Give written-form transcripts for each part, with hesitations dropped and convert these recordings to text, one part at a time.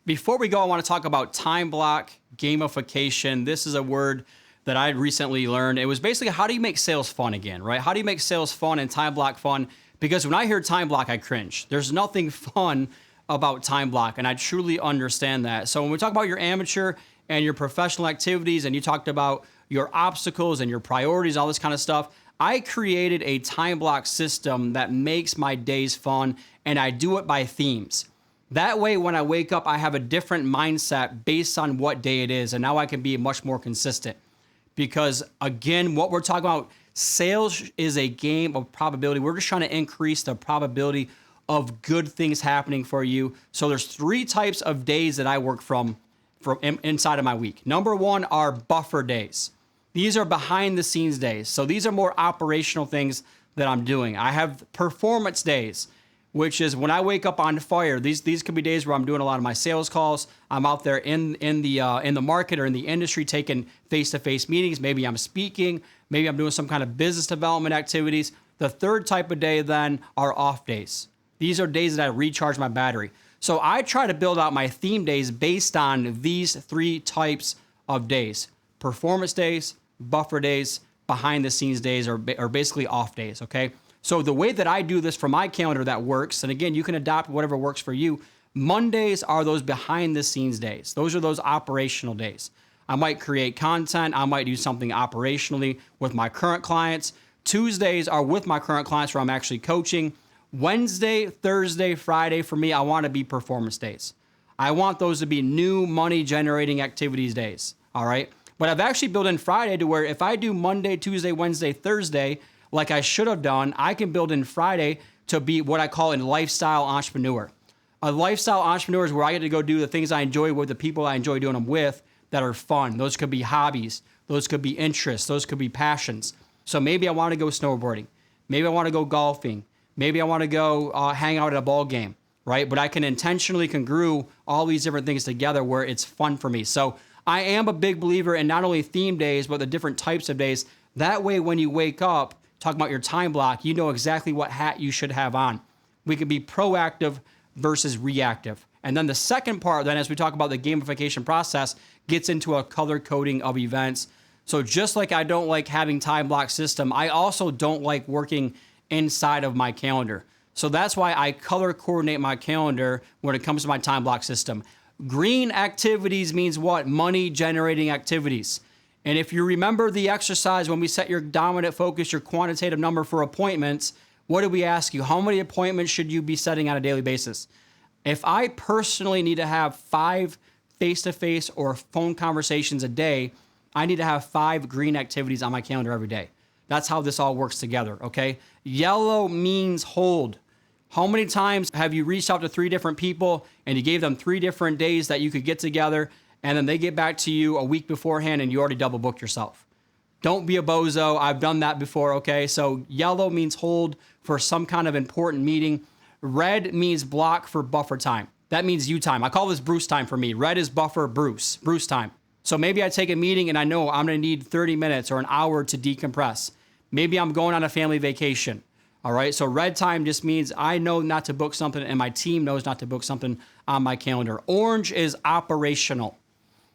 Before we go, I want to talk about time block gamification. This is a word that I recently learned. It was basically, how do you make sales fun again, right? How do you make sales fun and time block fun? Because when I hear time block, I cringe. There's nothing fun about time block, and I truly understand that. So when we talk about your amateur and your professional activities, and you talked about your obstacles and your priorities, all this kind of stuff, I created a time block system that makes my days fun, and I do it by themes. That way, when I wake up, I have a different mindset based on what day it is, and now I can be much more consistent. Because again, what we're talking about, sales is a game of probability. We're just trying to increase the probability of good things happening for you. So there's 3 types of days that I work from inside of my week. Number 1 are buffer days. These are behind the scenes days. So these are more operational things that I'm doing. I have performance days, which is when I wake up on fire. These could be days where I'm doing a lot of my sales calls. I'm out there in the market or in the industry taking face-to-face meetings. Maybe I'm speaking. Maybe I'm doing some kind of business development activities. The third type of day then are off days. These are days that I recharge my battery. So I try to build out my theme days based on these 3 types of days: performance days, buffer days, behind the scenes days, or basically off days. Okay. So the way that I do this for my calendar that works, and again, you can adopt whatever works for you. Mondays are those behind the scenes days. Those are those operational days. I might create content. I might do something operationally with my current clients. Tuesdays are with my current clients where I'm actually coaching. Wednesday, Thursday, Friday, for me, I want to be performance days. I want those to be new money generating activities days. All right. But I've actually built in Friday to where if I do Monday, Tuesday, Wednesday, Thursday, like I should have done, I can build in Friday to be what I call a lifestyle entrepreneur. A lifestyle entrepreneur is where I get to go do the things I enjoy with the people I enjoy doing them with that are fun. Those could be hobbies. Those could be interests. Those could be passions. So maybe I want to go snowboarding. Maybe I want to go golfing. Maybe I want to go hang out at a ball game, right? But I can intentionally congrue all these different things together where it's fun for me. So I am a big believer in not only theme days, but the different types of days. That way, when you wake up, talk about your time block, you know exactly what hat you should have on. We could be proactive versus reactive. And then the second part, then, as we talk about the gamification process, gets into a color coding of events. So just like I don't like having time block system, I also don't like working inside of my calendar. So that's why I color coordinate my calendar when it comes to my time block system. Green activities means what? Money generating activities. And if you remember the exercise when we set your dominant focus, your quantitative number for appointments, what did we ask you? How many appointments should you be setting on a daily basis? If I personally need to have 5 face-to-face or phone conversations a day, I need to have 5 green activities on my calendar every day. That's how this all works together, okay? Yellow means hold. How many times have you reached out to 3 different people and you gave them 3 different days that you could get together, and then they get back to you a week beforehand and you already double booked yourself? Don't be a bozo. I've done that before, okay? So yellow means hold for some kind of important meeting. Red means block for buffer time. That means you time. I call this Bruce time for me. Red is buffer, Bruce time. So maybe I take a meeting and I know I'm going to need 30 minutes or an hour to decompress. Maybe I'm going on a family vacation. All right. So red time just means I know not to book something and my team knows not to book something on my calendar. Orange is operational.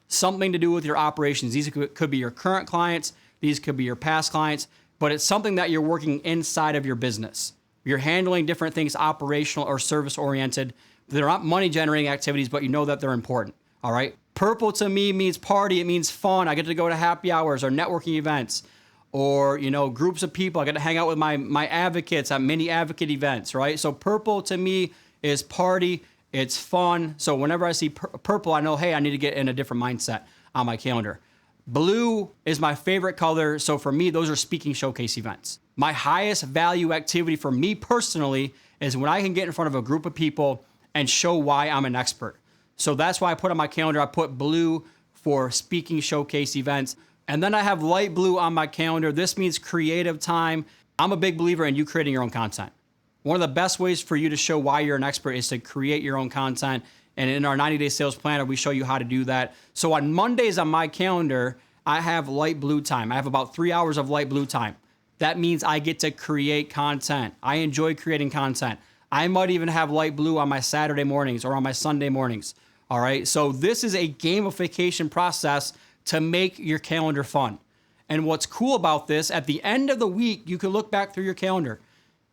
Something to do with your operations. These could be your current clients. These could be your past clients, but it's something that you're working inside of your business. You're handling different things, operational or service oriented. They're not money generating activities, but you know that they're important. All right. Purple to me means party. It means fun. I get to go to happy hours or networking events or, groups of people. I get to hang out with my advocates at many advocate events, right? So purple to me is party. It's fun. So whenever I see purple, I know, hey, I need to get in a different mindset on my calendar. Blue is my favorite color. So for me, those are speaking showcase events. My highest value activity for me personally is when I can get in front of a group of people and show why I'm an expert. So that's why I put on my calendar, I put blue for speaking showcase events. And then I have light blue on my calendar. This means creative time. I'm a big believer in you creating your own content. One of the best ways for you to show why you're an expert is to create your own content. And in our 90-day sales planner, we show you how to do that. So on Mondays on my calendar, I have light blue time. I have about 3 hours of light blue time. That means I get to create content. I enjoy creating content. I might even have light blue on my Saturday mornings or on my Sunday mornings. All right. So this is a gamification process to make your calendar fun. And what's cool about this, at the end of the week, you can look back through your calendar.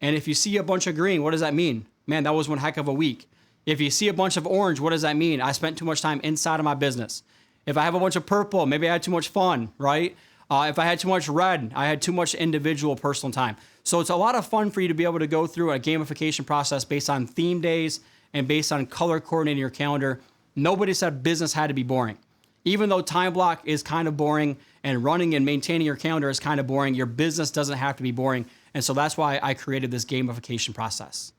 And if you see a bunch of green, what does that mean? Man, that was one heck of a week. If you see a bunch of orange, what does that mean? I spent too much time inside of my business. If I have a bunch of purple, maybe I had too much fun, right? If I had too much red, I had too much individual personal time. So it's a lot of fun for you to be able to go through a gamification process based on theme days and based on color coordinating your calendar. Nobody said business had to be boring. Even though time block is kind of boring and running and maintaining your calendar is kind of boring, your business doesn't have to be boring. And so that's why I created this gamification process.